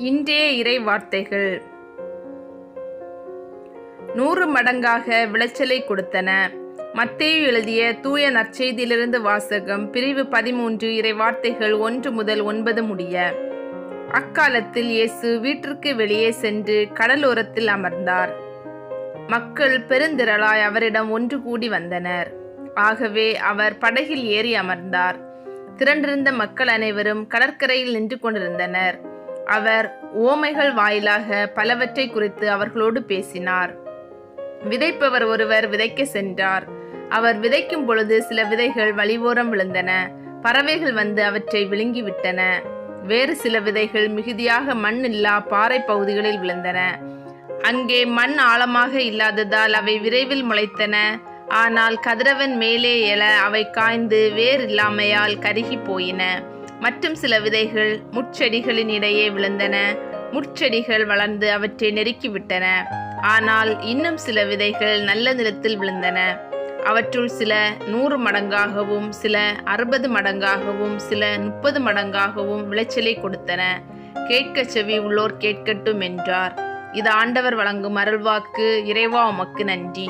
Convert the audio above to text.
இன்றைய இறை வார்த்தைகள் 100 மடங்காக விளைச்சலை கொடுத்தன. மத்தேயு எழுதிய தூய நற்செய்தியிலிருந்து வாசகம். பிரிவு 13 இறை வார்த்தைகள் 1 முதல் 9 முடிய. அக்காலத்தில் இயேசு வீட்டிற்கு வெளியே சென்று கடலோரத்தில் அமர்ந்தார். மக்கள் பெருந்திரளாய் அவரிடம் ஒன்று கூடி வந்தனர். ஆகவே அவர் படகில் ஏறி அமர்ந்தார். திரண்டிருந்த மக்கள் அனைவரும் கடற்கரையில் நின்று கொண்டிருந்தனர். அவர் உவமைகள் வாயிலாக பலவற்றை குறித்து அவர்களோடு பேசினார். விதைப்பவர் ஒருவர் விதைக்க சென்றார். அவர் விதைக்கும் பொழுது சில விதைகள் வழிவோரம் விழுந்தன. பறவைகள் வந்து அவற்றை விழுங்கிவிட்டன. வேறு சில விதைகள் மிகுதியாக மண் இல்லா பாறை பகுதிகளில் விழுந்தன. அங்கே மண் ஆழமாக இல்லாததால் அவை விரைவில் முளைத்தன. ஆனால் கதிரவன் மேலே எழ அவை காய்ந்து வேர் இல்லாமையால் கருகி போயின. மற்றும் சில விதைகள் முட்செடிகளின் இடையே விழுந்தன. முட்செடிகள் வளர்ந்து அவற்றை நெருக்கிவிட்டன. ஆனால் இன்னும் சில விதைகள் நல்ல நிலத்தில் விழுந்தன. அவற்றுள் சில 100 மடங்காகவும், சில 60 மடங்காகவும், சில 30 மடங்காகவும் விளைச்சலை கொடுத்தன. கேட்க செவி உள்ளோர் கேட்கட்டும் என்றார். இது ஆண்டவர் வழங்கும் அருள்வாக்கு. இறைவா உமக்கு நன்றி.